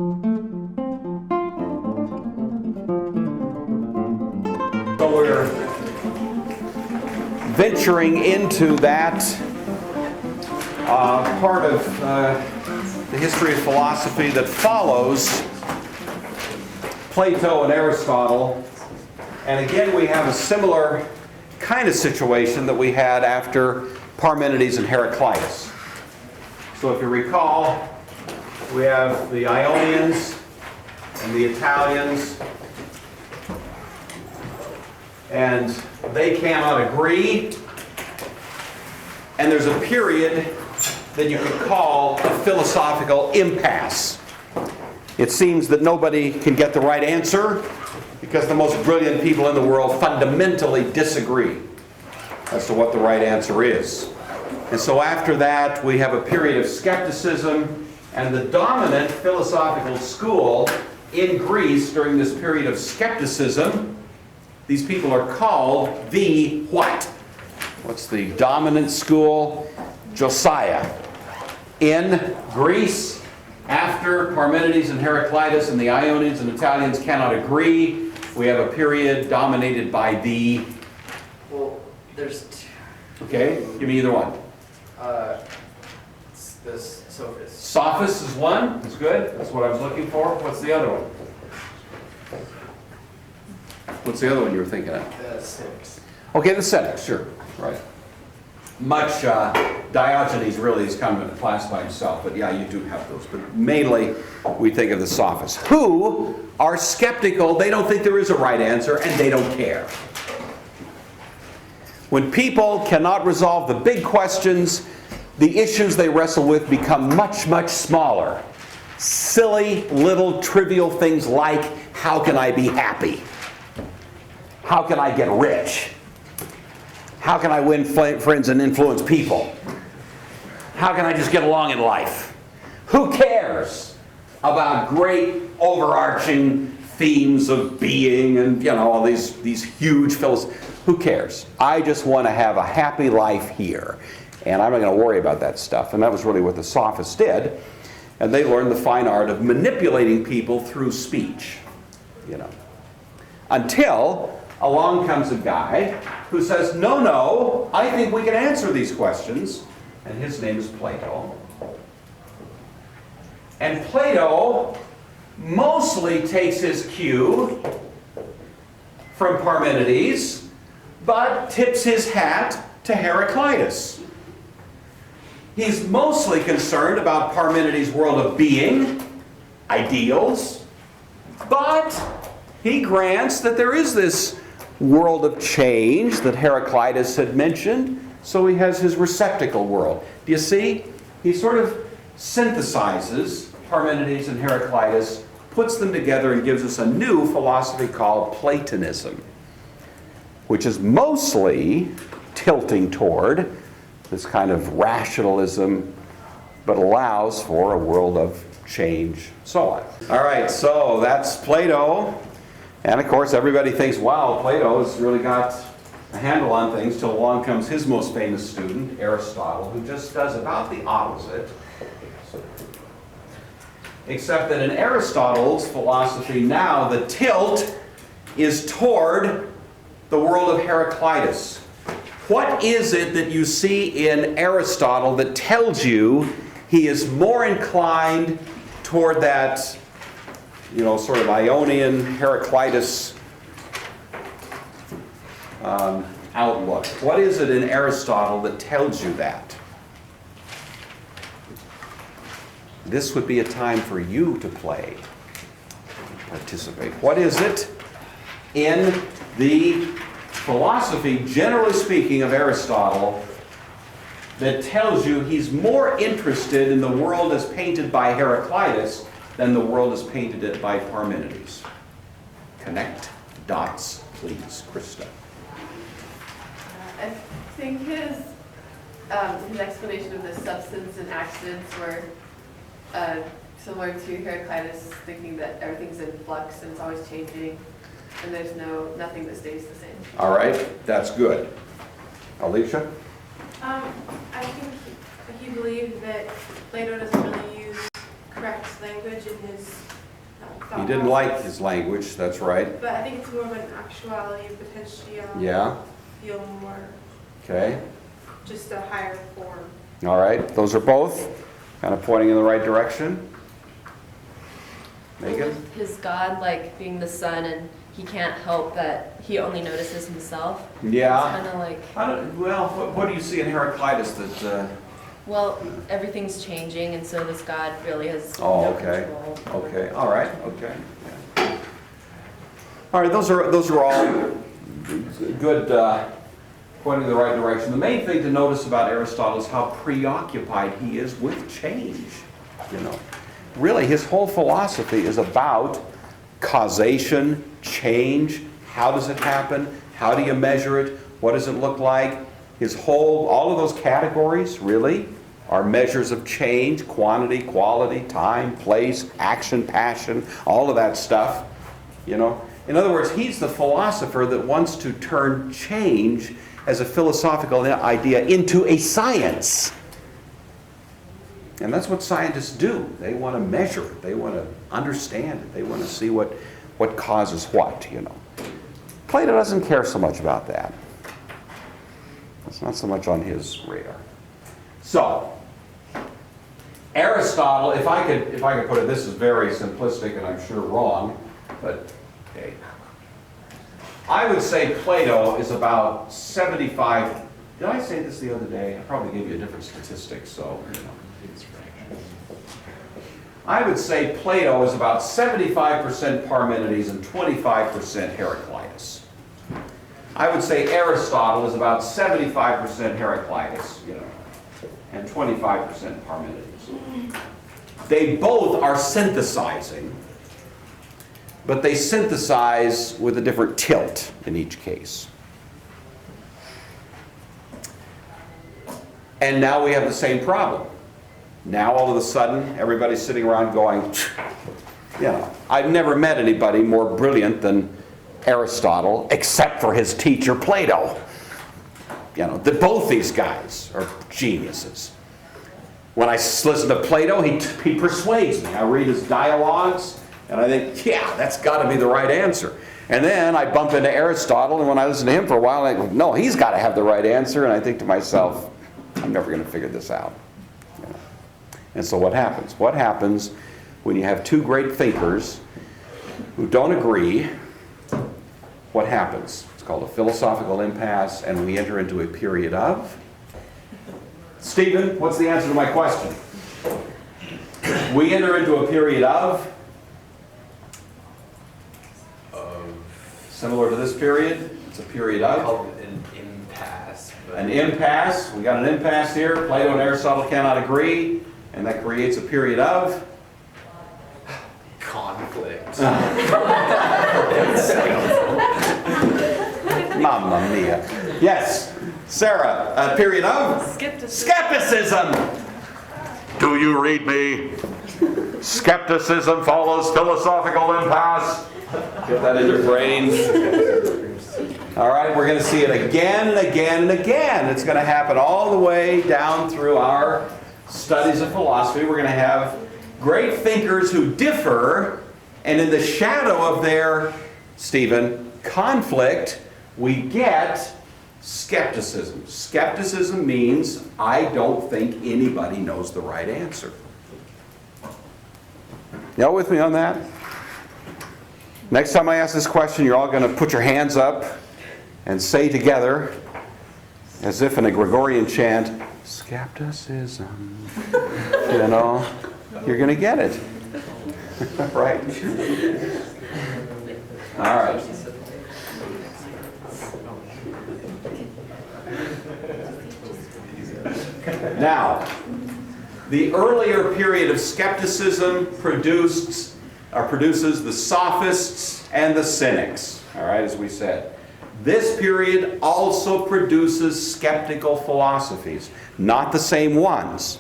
So we're venturing into that part of the history of philosophy that follows Plato and Aristotle. And again, we have a similar kind of situation that we had after Parmenides and Heraclitus. So if you recall, we have the Ionians and the Italians, and they cannot agree. And there's a period that you could call a philosophical impasse. It seems that nobody can get the right answer because the most brilliant people in the world fundamentally disagree as to what the right answer is. And so after that, we have a period of skepticism, and the dominant philosophical school in Greece during this period of skepticism, these people are called the what? What's the dominant school? Josiah. In Greece, after Parmenides and Heraclitus and the Ionians and Italians cannot agree, we have a period dominated by the... Well, there's two. Okay, give me either one. The Sophists. Sophists is one. That's good. That's what I was looking for. What's the other one? What's the other one you were thinking of? The Cynics. Okay, the Cynics, sure. Right. Much Diogenes really is kind of in a class by himself, but yeah, you do have those. But mainly, we think of the Sophists, who are skeptical. They don't think there is a right answer, and they don't care. When people cannot resolve the big questions, the issues they wrestle with become much, much smaller. Silly, little, trivial things like, how can I be happy? How can I get rich? How can I win friends and influence people? How can I just get along in life? Who cares about great overarching themes of being and, all these huge philosophies? Who cares? I just want to have a happy life here. And I'm not going to worry about that stuff. And that was really what the Sophists did. And they learned the fine art of manipulating people through speech. Until along comes a guy who says, no, I think we can answer these questions. And his name is Plato. And Plato mostly takes his cue from Parmenides, but tips his hat to Heraclitus. He's mostly concerned about Parmenides' world of being, ideals, but he grants that there is this world of change that Heraclitus had mentioned, so he has his receptacle world. Do you see? He sort of synthesizes Parmenides and Heraclitus, puts them together, and gives us a new philosophy called Platonism, which is mostly tilting toward this kind of rationalism, but allows for a world of change, so on. All right, so that's Plato. And of course, everybody thinks, wow, Plato's really got a handle on things, till along comes his most famous student, Aristotle, who just does about the opposite. Except that in Aristotle's philosophy now, the tilt is toward the world of Heraclitus. What is it that you see in Aristotle that tells he is more inclined toward that, sort of Ionian Heraclitus outlook? What is it in Aristotle that tells you that? This would be a time for you to play, participate. What is it in the philosophy, generally speaking, of Aristotle that tells you he's more interested in the world as painted by Heraclitus than the world as painted by Parmenides? Connect dots, please, Krista. I think his explanation of the substance and accidents were similar to Heraclitus, thinking that everything's in flux and it's always changing, and there's nothing that stays the same. All right, that's good. Alicia? I think he believed that Plato doesn't really use correct language in his He didn't like his language, that's right. But I think it's more of an actuality and potentiality. Yeah, Feel more okay. just a higher form. All right, those are both kind of pointing in the right direction. Megan? With his God, like being the sun, and he can't help that he only notices himself. Yeah. It's kind of like, Well, what do you see in Heraclitus that... well, everything's changing, and so this God really has Oh, no okay. control. Okay, all right, okay. Yeah. All right, those are all good, pointing in the right direction. The main thing to notice about Aristotle is how preoccupied he is with change, you know. Really, his whole philosophy is about causation, change, how does it happen, how do you measure it, what does it look like. All of those categories, really, are measures of change, quantity, quality, time, place, action, passion, all of that stuff, you know. In other words, he's the philosopher that wants to turn change as a philosophical idea into a science. And that's what scientists do. They want to measure it. They want to understand it. They want to see what causes what, you know. Plato doesn't care so much about that. It's not so much on his radar. So, Aristotle, if I could put it, this is very simplistic and I'm sure wrong, but okay. I would say Plato is about 75. Did I say this the other day? I probably gave you a different statistic, so you know. I would say Plato is about 75% Parmenides and 25% Heraclitus. I would say Aristotle is about 75% Heraclitus, you know, and 25% Parmenides. They both are synthesizing, but they synthesize with a different tilt in each case. And now we have the same problem. Now all of a sudden, everybody's sitting around going, you know, I've never met anybody more brilliant than Aristotle, except for his teacher Plato. You know, both these guys are geniuses. When I listen to Plato, he persuades me. I read his dialogues, and I think, yeah, that's got to be the right answer. And then I bump into Aristotle, and when I listen to him for a while, I go, no, he's got to have the right answer. And I think to myself, I'm never going to figure this out. You know? And so what happens? What happens when you have two great thinkers who don't agree? What happens? It's called a philosophical impasse, and we enter into a period of... Stephen, what's the answer to my question? We enter into a period of... Similar to this period, it's a period of... Called an impasse. An impasse. We got an impasse here. Plato and Aristotle cannot agree, and that creates a period of... conflict. Mamma mia. Yes, Sarah, a period of... Skepticism. Do you read me? Skepticism follows philosophical impasse. Get that in your brain. All right, we're going to see it again and again and again. It's going to happen all the way down through our studies of philosophy. We're going to have great thinkers who differ, and in the shadow of their, Stephen, conflict, we get skepticism. Skepticism means I don't think anybody knows the right answer. Y'all with me on that? Next time I ask this question, you're all going to put your hands up and say together, as if in a Gregorian chant, skepticism. You know, you're going to get it. Right. All right. Now, the earlier period of skepticism produces the Sophists and the Cynics, all right, as we said. This period also produces skeptical philosophies. Not the same ones,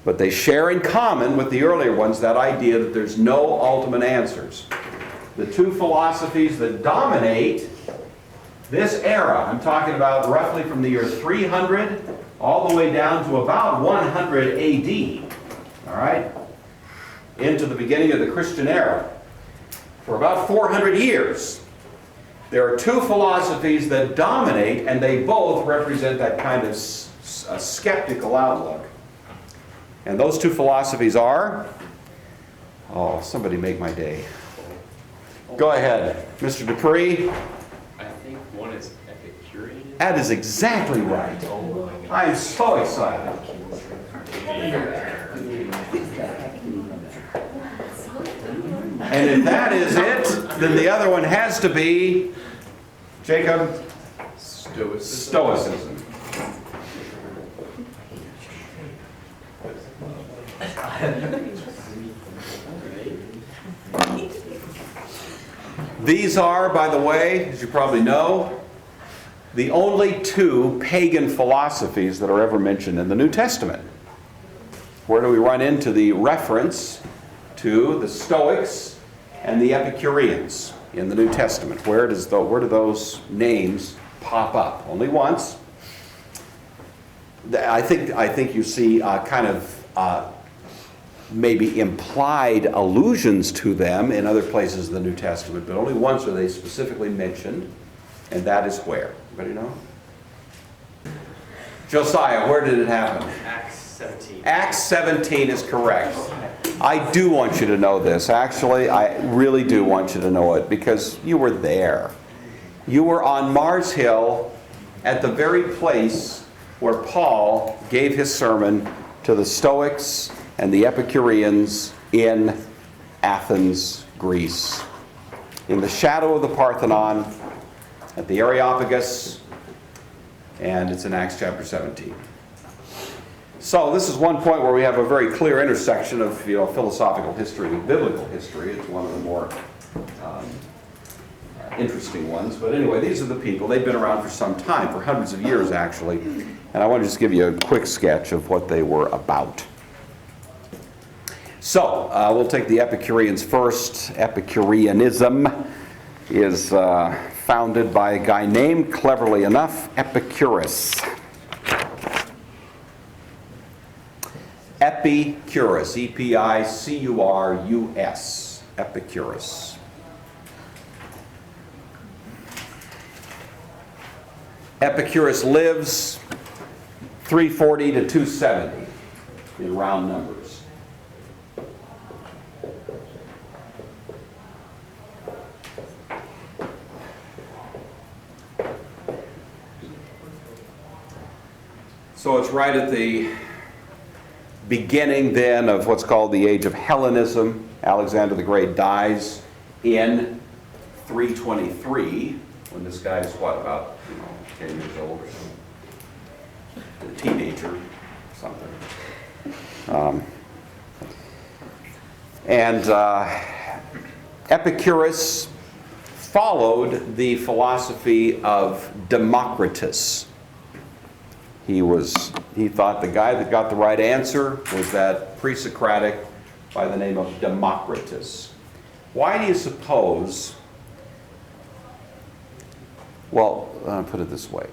but they share in common with the earlier ones that idea that there's no ultimate answers. The two philosophies that dominate this era, I'm talking about roughly from the year 300 all the way down to about 100 AD, all right, into the beginning of the Christian era. for about 400 years. There are two philosophies that dominate, and they both represent that kind of skeptical outlook. And those two philosophies are, oh, somebody make my day. Go ahead, Mr. Dupree. I think one is Epicureanism. That is exactly right. Oh my God. I am so excited. And if that is it, then the other one has to be, Jacob, Stoicism. These are, by the way, as you probably know, the only two pagan philosophies that are ever mentioned in the New Testament. Where do we run into the reference to the Stoics and the Epicureans in the New Testament? Where do those names pop up? Only once. I think you see kind of maybe implied allusions to them in other places in the New Testament, but only once are they specifically mentioned, and that is where? Anybody know? Josiah, where did it happen? Acts 17. Acts 17 is correct. I do want you to know this. Actually, I really do want you to know it because you were there. You were on Mars Hill at the very place where Paul gave his sermon to the Stoics and the Epicureans in Athens, Greece. In the shadow of the Parthenon, at the Areopagus, and it's in Acts chapter 17. So this is one point where we have a very clear intersection of philosophical history and biblical history. It's one of the more interesting ones. But anyway, these are the people. They've been around for some time, for hundreds of years actually. And I want to just give you a quick sketch of what they were about. So we'll take the Epicureans first. Epicureanism is founded by a guy named, cleverly enough, Epicurus. Epicurus, E-P-I-C-U-R-U-S, Epicurus. Epicurus lives 340 to 270 in round numbers. So it's right at the beginning then of what's called the Age of Hellenism. Alexander the Great dies in 323, when this guy is what, about 10 years old or something? A teenager, something. Epicurus followed the philosophy of Democritus. He thought the guy that got the right answer was that pre-Socratic by the name of Democritus. Why do you suppose, well, I'll put it this way.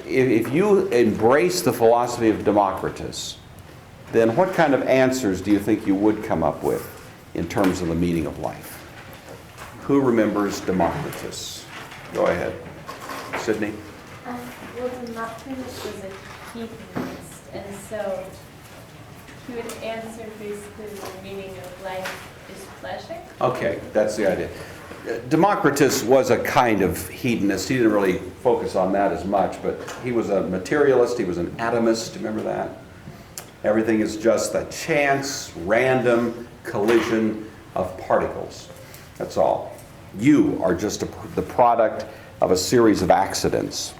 If you embrace the philosophy of Democritus, then what kind of answers do you think you would come up with in terms of the meaning of life? Who remembers Democritus? Go ahead. Sydney? Well, Democritus was a heathenist, and so he would answer basically the meaning of life is pleasure. Okay, that's the idea. Democritus was a kind of hedonist. He didn't really focus on that as much, but he was a materialist. He was an atomist. Remember that? Everything is just a chance, random collision of particles. That's all. You are just the product of a series of accidents.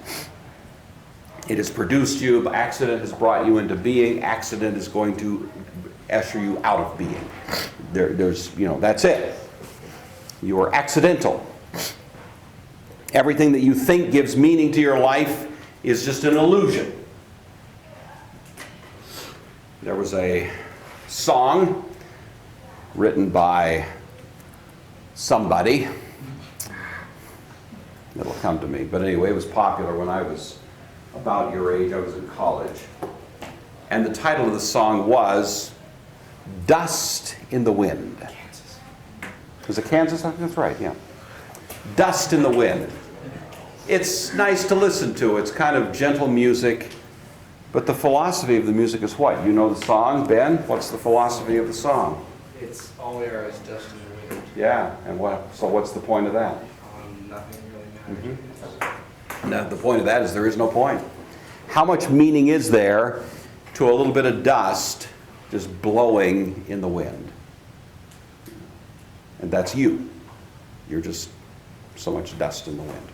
It has produced you, accident has brought you into being, accident is going to usher you out of being. That's it. You are accidental. Everything that you think gives meaning to your life is just an illusion. There was a song written by somebody. It'll come to me. But anyway, it was popular when I was about your age. I was in college. And the title of the song was Dust in the Wind. Was it Kansas? I think that's right, yeah. Dust in the Wind. It's nice to listen to. It's kind of gentle music. But the philosophy of the music is what? You know the song, Ben? What's the philosophy of the song? It's all we are is dust in the wind. Yeah, and what's the point of that? Nothing really matters. Now, the point of that is there is no point. How much meaning is there to a little bit of dust just blowing in the wind? And that's you. You're just so much dust in the wind.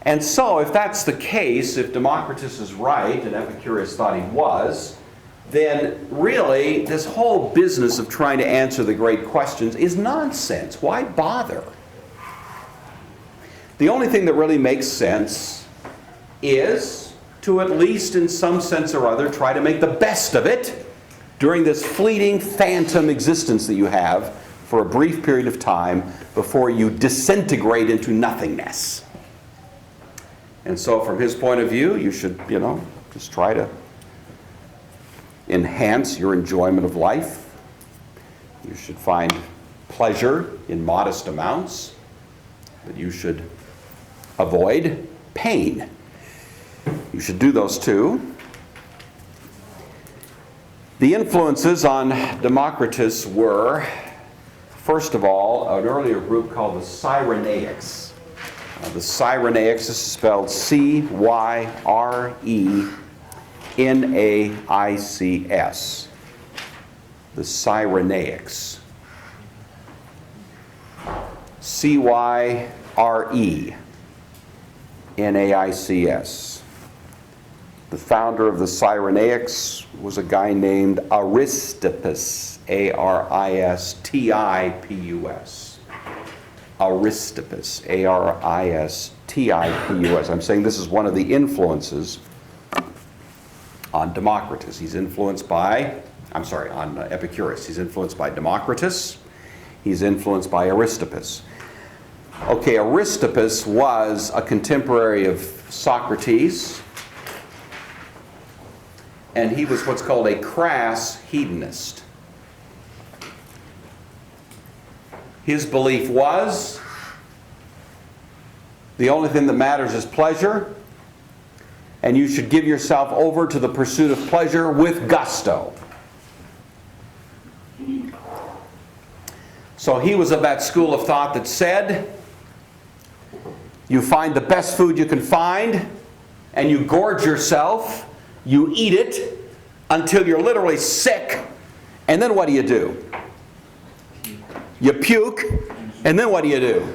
And so, if that's the case, if Democritus is right, and Epicurus thought he was, then really this whole business of trying to answer the great questions is nonsense. Why bother? The only thing that really makes sense is to, at least in some sense or other, try to make the best of it during this fleeting phantom existence that you have for a brief period of time before you disintegrate into nothingness. And so from his point of view, you should, just try to enhance your enjoyment of life. You should find pleasure in modest amounts, but you should avoid pain. You should do those two. The influences on Democritus were, first of all, an earlier group called the Cyrenaics. The Cyrenaics is spelled Cyrenaics. The Cyrenaics. Cyrenaics. The founder of the Cyrenaics was a guy named Aristippus. Aristipus. Aristippus, Aristipus. I'm saying this is one of the influences on Democritus. He's influenced by, on Epicurus. He's influenced by Democritus. He's influenced by Aristippus. Okay, Aristippus was a contemporary of Socrates, and he was what's called a crass hedonist. His belief was the only thing that matters is pleasure, and you should give yourself over to the pursuit of pleasure with gusto. So he was of that school of thought that said, you find the best food you can find, and you gorge yourself, you eat it until you're literally sick, and then what do? You puke, and then what do?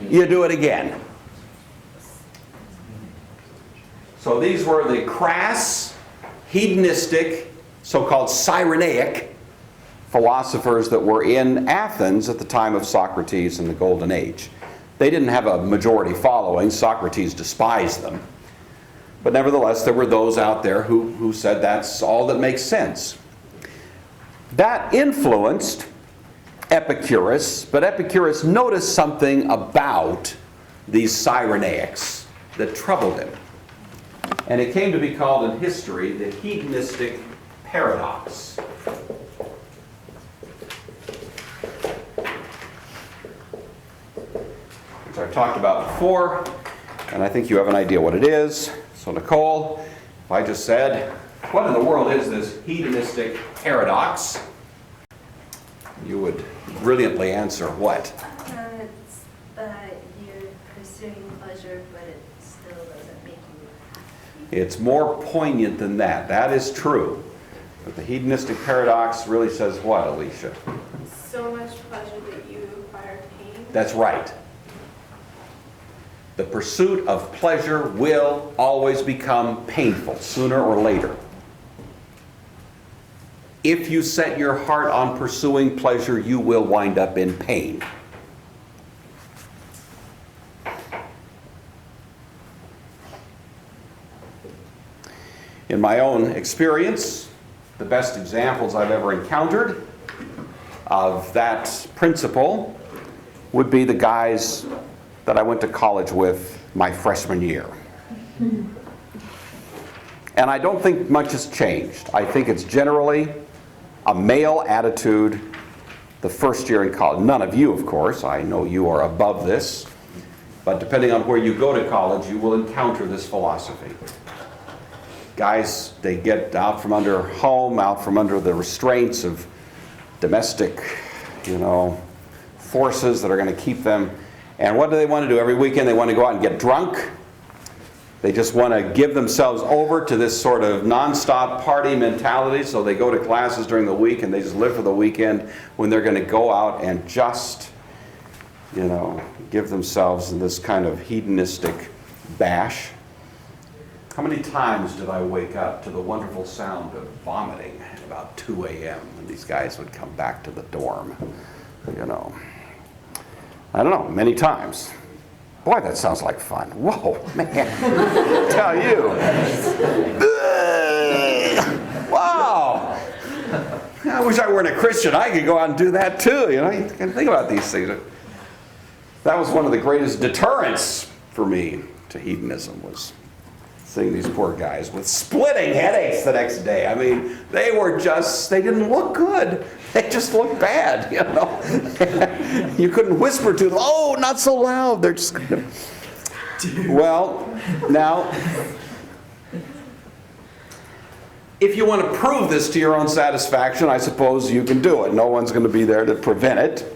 You do it again. So these were the crass, hedonistic, so-called Cyrenaic philosophers that were in Athens at the time of Socrates in the Golden Age. They didn't have a majority following. Socrates despised them. But nevertheless, there were those out there who said that's all that makes sense. That influenced Epicurus, but Epicurus noticed something about these Cyrenaics that troubled him. And it came to be called in history the hedonistic paradox. Which I've talked about before, and I think you have an idea what it is. So Nicole, if I just said, what in the world is this hedonistic paradox? You would brilliantly answer what? It's that you're pursuing pleasure, but it still doesn't make you happy. It's more poignant than that. That is true. But the hedonistic paradox really says what, Alicia? So much pleasure that you acquire pain. That's right. The pursuit of pleasure will always become painful, sooner or later. If you set your heart on pursuing pleasure, you will wind up in pain. In my own experience, the best examples I've ever encountered of that principle would be the guys that I went to college with my freshman year. And I don't think much has changed. I think it's generally a male attitude the first year in college. None of you, of course. I know you are above this. But depending on where you go to college, you will encounter this philosophy. Guys, they get out from under home, out from under the restraints of domestic, forces that are going to keep them. And what do they want to do? Every weekend they want to go out and get drunk. They just want to give themselves over to this sort of nonstop party mentality. So they go to classes during the week and they just live for the weekend when they're going to go out and just, give themselves in this kind of hedonistic bash. How many times did I wake up to the wonderful sound of vomiting at about 2 a.m. when these guys would come back to the dorm? I don't know, many times. Boy, that sounds like fun. Whoa, man. Tell you. Wow. I wish I weren't a Christian. I could go out and do that too. You can think about these things. That was one of the greatest deterrents for me to hedonism, was seeing these poor guys with splitting headaches the next day. I mean, they didn't look good. They just looked bad, You couldn't whisper to them, oh, not so loud. They're just Well, now, if you want to prove this to your own satisfaction, I suppose you can do it. No one's going to be there to prevent it.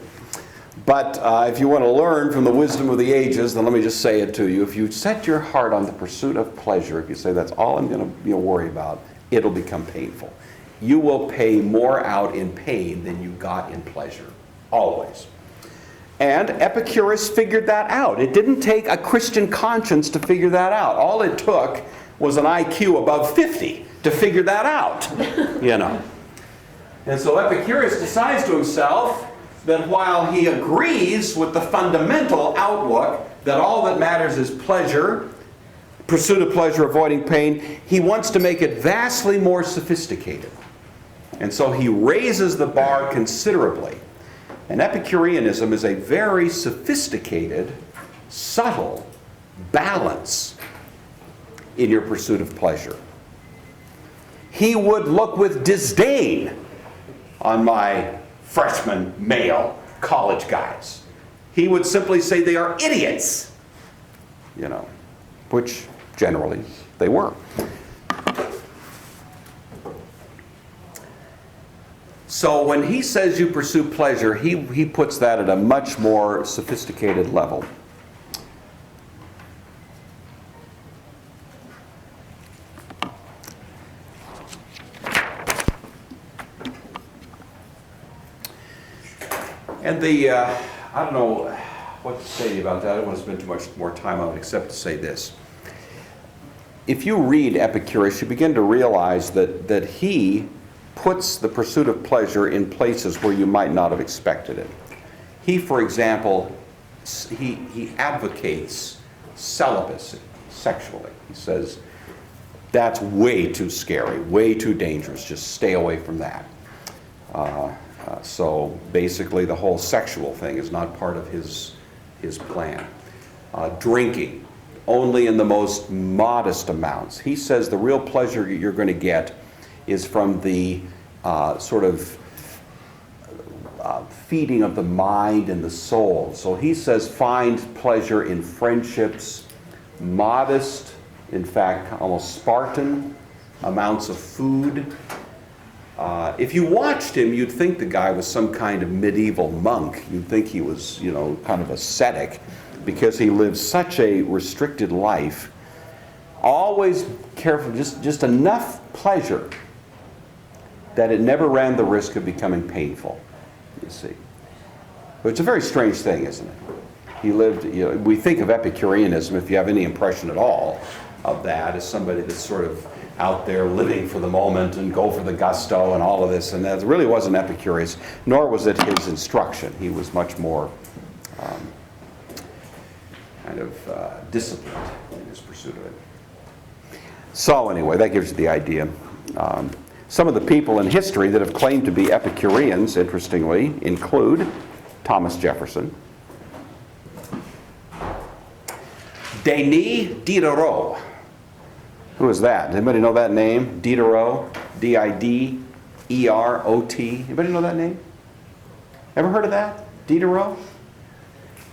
But if you want to learn from the wisdom of the ages, then let me just say it to you. If you set your heart on the pursuit of pleasure, if you say that's all I'm going to worry about, it'll become painful. You will pay more out in pain than you got in pleasure. Always. And Epicurus figured that out. It didn't take a Christian conscience to figure that out. All it took was an IQ above 50 to figure that out. And so Epicurus decides to himself that while he agrees with the fundamental outlook that all that matters is pleasure, pursuit of pleasure, avoiding pain, he wants to make it vastly more sophisticated. And so he raises the bar considerably. And Epicureanism is a very sophisticated, subtle balance in your pursuit of pleasure. He would look with disdain on my freshman male college guys. He would simply say they are idiots, which generally they were. So when he says you pursue pleasure, he puts that at a much more sophisticated level. And I don't know what to say about that. I don't want to spend too much more time on it except to say this. If you read Epicurus, you begin to realize that he puts the pursuit of pleasure in places where you might not have expected it. He, for example, he advocates celibacy sexually. He says, that's way too scary, way too dangerous. Just stay away from that. So basically the whole sexual thing is not part of his plan. Drinking, only in the most modest amounts. He says the real pleasure you're going to get is from the sort of feeding of the mind and the soul. So he says find pleasure in friendships, modest, in fact almost Spartan amounts of food. If you watched him, you'd think the guy was some kind of medieval monk. You'd think he was, kind of ascetic, because he lived such a restricted life. Always careful, just enough pleasure that it never ran the risk of becoming painful, you see. But it's a very strange thing, isn't it? He lived, we think of Epicureanism, if you have any impression at all of that, as somebody that's sort of out there living for the moment and go for the gusto and all of this, and that really wasn't Epicurus, nor was it his instruction. He was much more disciplined in his pursuit of it. So anyway, that gives you the idea. Some of the people in history that have claimed to be Epicureans, interestingly, include Thomas Jefferson, Denis Diderot. Who is that? Does anybody know that name? Diderot, D-I-D-E-R-O-T. Anybody know that name? Ever heard of that? Diderot?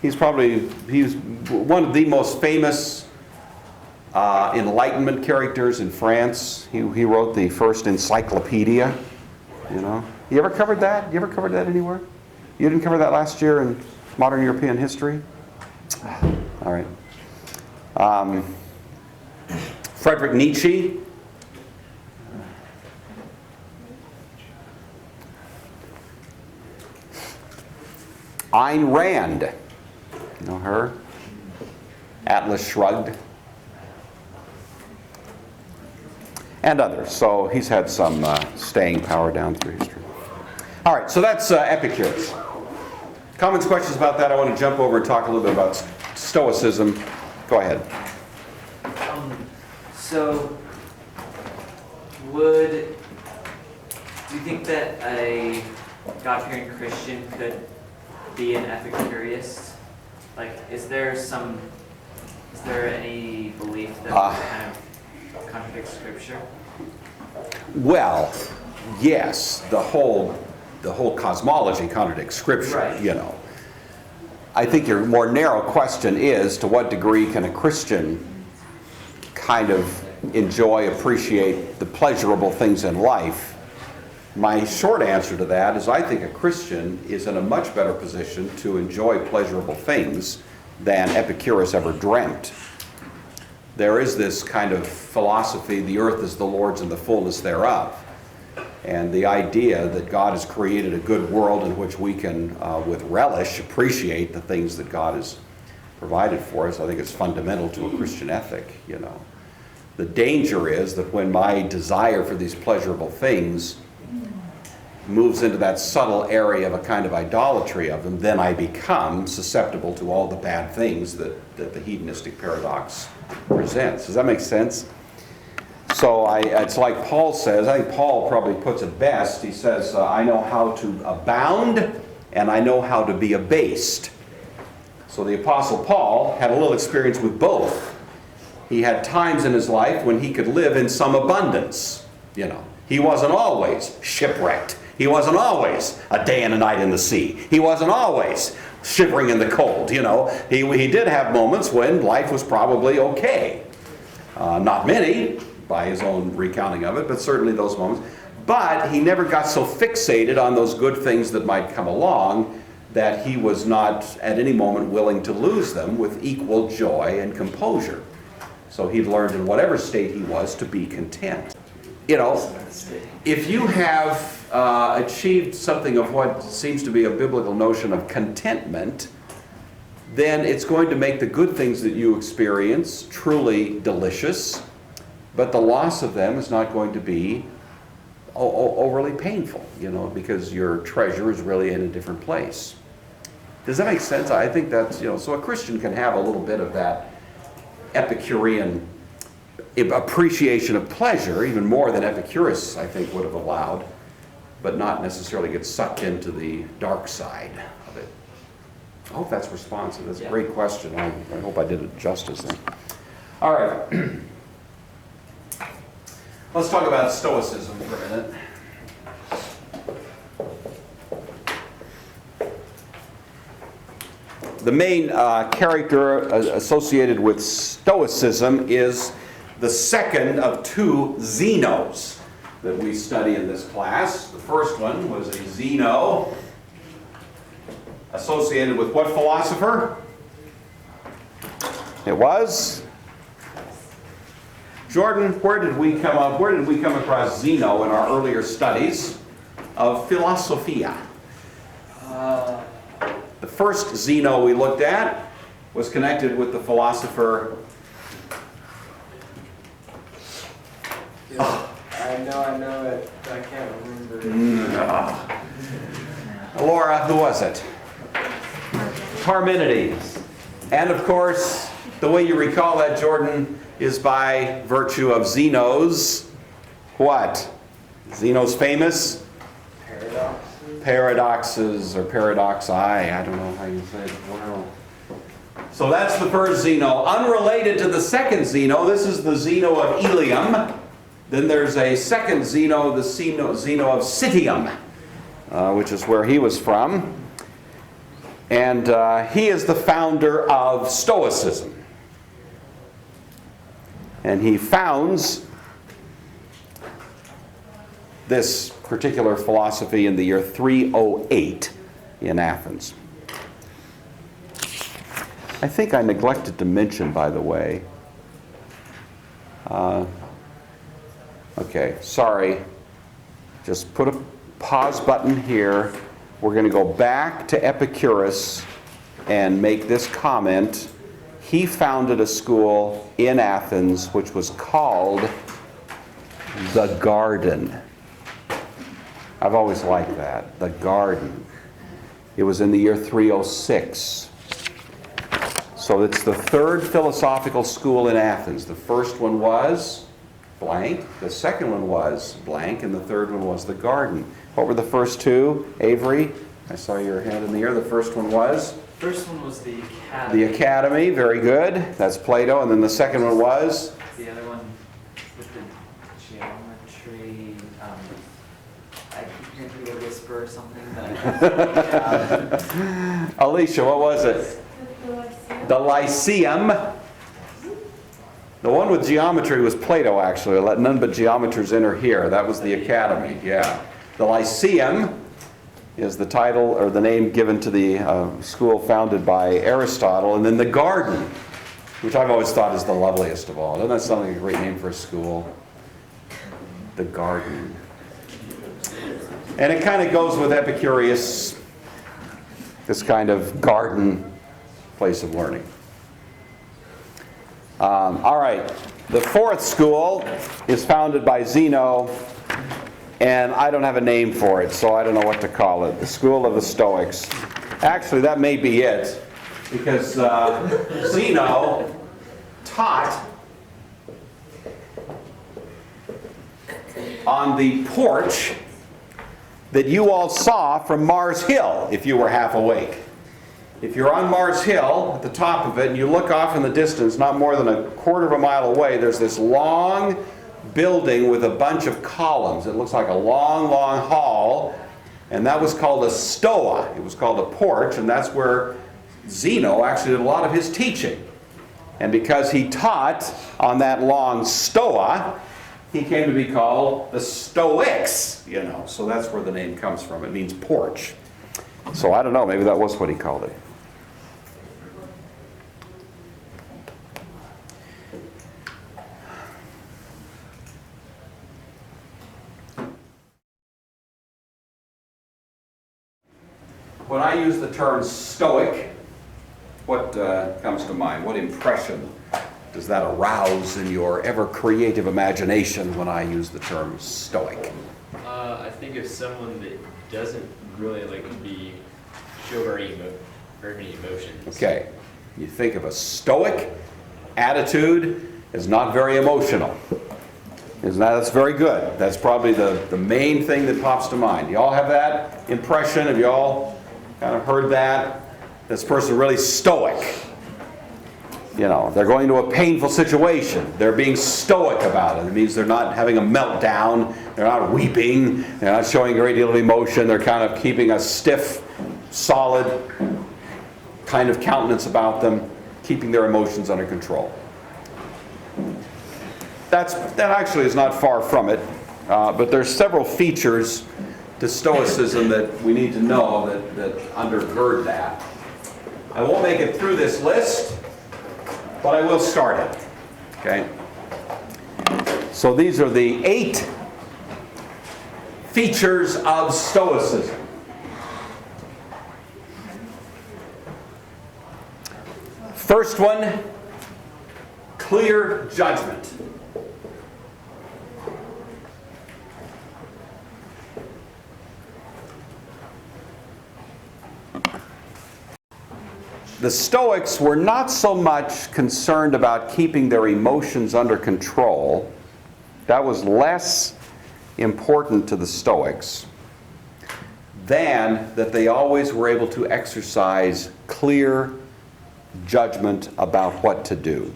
He's one of the most famous Enlightenment characters in France. He wrote the first encyclopedia. You know, you ever covered that? You ever covered that anywhere? You didn't cover that last year in modern European history? All right. Friedrich Nietzsche. Ayn Rand. You know her? Atlas Shrugged. And others. So he's had some staying power down through history. All right, so that's Epicurus. Comments, questions about that? I want to jump over and talk a little bit about Stoicism. Go ahead. So, do you think that a God-fearing Christian could be an Epicurist? Like, is there any belief that kind of contradicts Scripture? Well, yes, the whole cosmology contradicts Scripture, Right. You know. I think your more narrow question is, to what degree can a Christian kind of enjoy, appreciate the pleasurable things in life? My short answer to that is I think a Christian is in a much better position to enjoy pleasurable things than Epicurus ever dreamt. There is this kind of philosophy, the earth is the Lord's and the fullness thereof. And the idea that God has created a good world in which we can, with relish, appreciate the things that God has provided for us, I think is fundamental to a Christian ethic, you know. The danger is that when my desire for these pleasurable things moves into that subtle area of a kind of idolatry of them, then I become susceptible to all the bad things that the hedonistic paradox presents. Does that make sense? So it's like Paul says, I think Paul probably puts it best. He says, I know how to abound and I know how to be abased. So the Apostle Paul had a little experience with both. He had times in his life when he could live in some abundance. You know, he wasn't always shipwrecked. He wasn't always a day and a night in the sea. He wasn't always shivering in the cold. You know, he did have moments when life was probably okay. Not many, by his own recounting of it, but certainly those moments. But he never got so fixated on those good things that might come along that he was not at any moment willing to lose them with equal joy and composure. So he'd learned in whatever state he was to be content. You know, if you have achieved something of what seems to be a biblical notion of contentment, then it's going to make the good things that you experience truly delicious, but the loss of them is not going to be overly painful, you know, because your treasure is really in a different place. Does that make sense? I think that's, you know, so a Christian can have a little bit of that Epicurean appreciation of pleasure, even more than Epicurus, I think, would have allowed, but not necessarily get sucked into the dark side of it. I hope that's responsive. That's a great question. I hope I did it justice then. All right. Let's talk about Stoicism for a minute. The main character associated with Stoicism is the second of two Zenos that we study in this class. The first one was a Zeno associated with what philosopher? It was? Jordan, where did we come across Zeno in our earlier studies of philosophia? The first Zeno we looked at was connected with the philosopher. I know it, but I can't remember it. Laura, who was it? Parmenides. And of course, the way you recall that, Jordan, is by virtue of Zeno's what? Zeno's famous? Paradoxes or paradoxi. I don't know how you say it. Wow. So that's the first Zeno. Unrelated to the second Zeno, this is the Zeno of Ilium. Then there's a second Zeno, the Zeno of Citium, which is where he was from. And he is the founder of Stoicism. And he founds this particular philosophy in the year 308 in Athens. I think I neglected to mention, by the way. Okay, sorry. Just put a pause button here. We're going to go back to Epicurus and make this comment. He founded a school in Athens which was called the Garden. I've always liked that, the Garden. It was in the year 306. So it's the third philosophical school in Athens. The first one was blank, the second one was blank, and the third one was the Garden. What were the first two, Avery? I saw your hand in the air. The first one was? First one was the Academy. The Academy, very good. That's Plato. And then the second one was? The other one with the geometry. I can't do a whisper or something. Alicia, what was it? The Lyceum. The one with geometry was Plato, actually. Let none but geometers enter here. That was the Academy, yeah. The Lyceum is the title or the name given to the school founded by Aristotle. And then the Garden, which I've always thought is the loveliest of all. Doesn't that sound like a great name for a school? The Garden. And it kind of goes with Epicurus, this kind of garden place of learning. All right, the fourth school is founded by Zeno, and I don't have a name for it, so I don't know what to call it. The School of the Stoics. Actually, that may be it, because Zeno taught on the porch that you all saw from Mars Hill, if you were half awake. If you're on Mars Hill, at the top of it, and you look off in the distance, not more than a quarter of a mile away, there's this long building with a bunch of columns. It looks like a long, long hall, and that was called a stoa. It was called a porch, and that's where Zeno actually did a lot of his teaching. And because he taught on that long stoa, he came to be called the Stoics, so that's where the name comes from. It means porch. So I don't know, maybe that was what he called it. When I use the term Stoic, what comes to mind? What impression does that arouse in your ever-creative imagination when I use the term Stoic? I think of someone that doesn't really show very many emotions. Okay, you think of a Stoic attitude is not very emotional. That's very good. That's probably the main thing that pops to mind. You all have that impression? Have you all kind of heard that? This person really stoic. They're going to a painful situation. They're being stoic about it. It means they're not having a meltdown. They're not weeping. They're not showing a great deal of emotion. They're kind of keeping a stiff, solid kind of countenance about them, keeping their emotions under control. That actually is not far from it. But there's several features to Stoicism that we need to know that undergird that. I won't make it through this list, but I will start it. Okay? So these are the 8 features of Stoicism. First one, clear judgment. The Stoics were not so much concerned about keeping their emotions under control. That was less important to the Stoics than that they always were able to exercise clear judgment about what to do.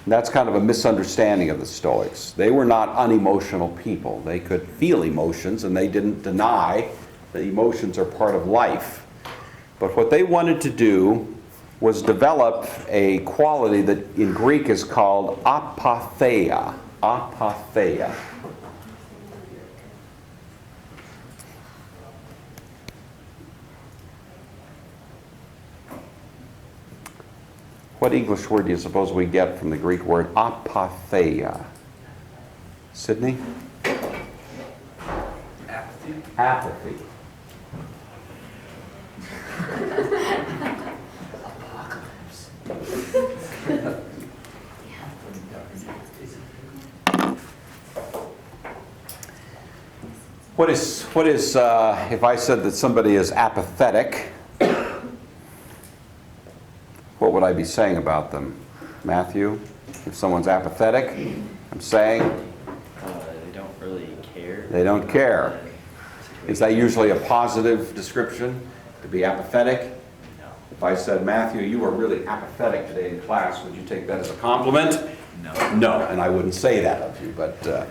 And that's kind of a misunderstanding of the Stoics. They were not unemotional people. They could feel emotions, and they didn't deny that emotions are part of life. But what they wanted to do was develop a quality that in Greek is called apatheia. Apatheia. What English word do you suppose we get from the Greek word apatheia? Sydney? Apathy? Apathy. What is if I said that somebody is apathetic, what would I be saying about them? Matthew, if someone's apathetic, I'm saying They don't really care. they don't care. Is that usually a positive description, to be apathetic? No. If I said, Matthew, you were really apathetic today in class, would you take that as a compliment? No. No, and I wouldn't say that of you, but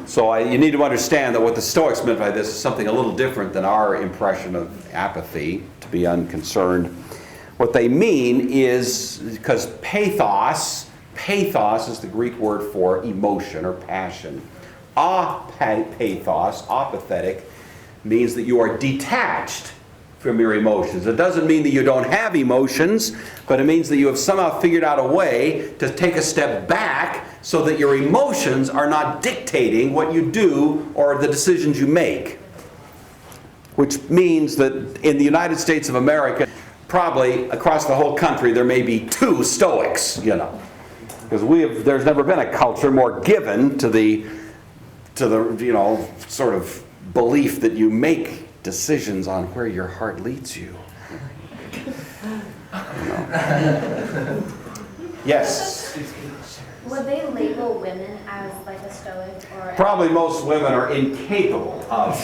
so you need to understand that what the Stoics meant by this is something a little different than our impression of apathy, to be unconcerned. What they mean is, because pathos is the Greek word for emotion or passion. Pathos, apathetic, means that you are detached from your emotions. It doesn't mean that you don't have emotions, but it means that you have somehow figured out a way to take a step back so that your emotions are not dictating what you do or the decisions you make. Which means that in the United States of America, probably across the whole country, there may be 2 Stoics, you know. Because there's never been a culture more given to the you know, sort of belief that you make decisions on where your heart leads you. You know. Yes? Would they label women as like a Stoic or? Probably most women are incapable of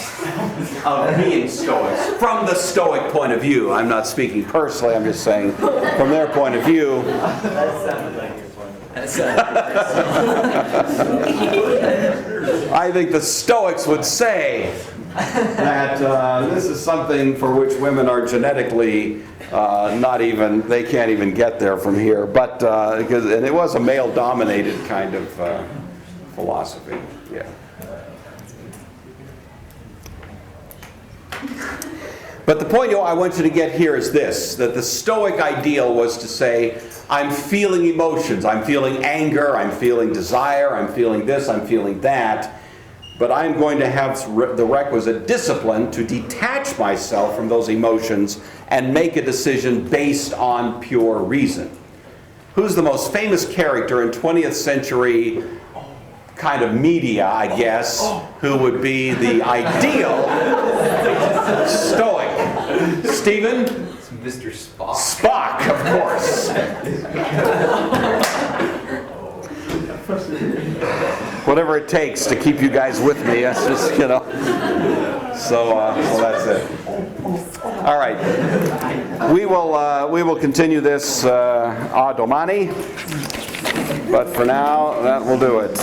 being Stoics from the Stoic point of view. I'm not speaking personally, I'm just saying from their point of view. That sounded like your point. I think the Stoics would say that this is something for which women are genetically they can't even get there from here. But and it was a male-dominated kind of philosophy. Yeah. But the point I want you to get here is this, that the Stoic ideal was to say, I'm feeling emotions, I'm feeling anger, I'm feeling desire, I'm feeling this, I'm feeling that, but I'm going to have the requisite discipline to detach myself from those emotions and make a decision based on pure reason. Who's the most famous character in 20th century kind of media, I guess, who would be the ideal Stoic? Stephen? It's Mr. Spock. Spock, of course. Whatever it takes to keep you guys with me, that's just, you know. So that's it. All right. We will continue this a domani, but for now, that will do it.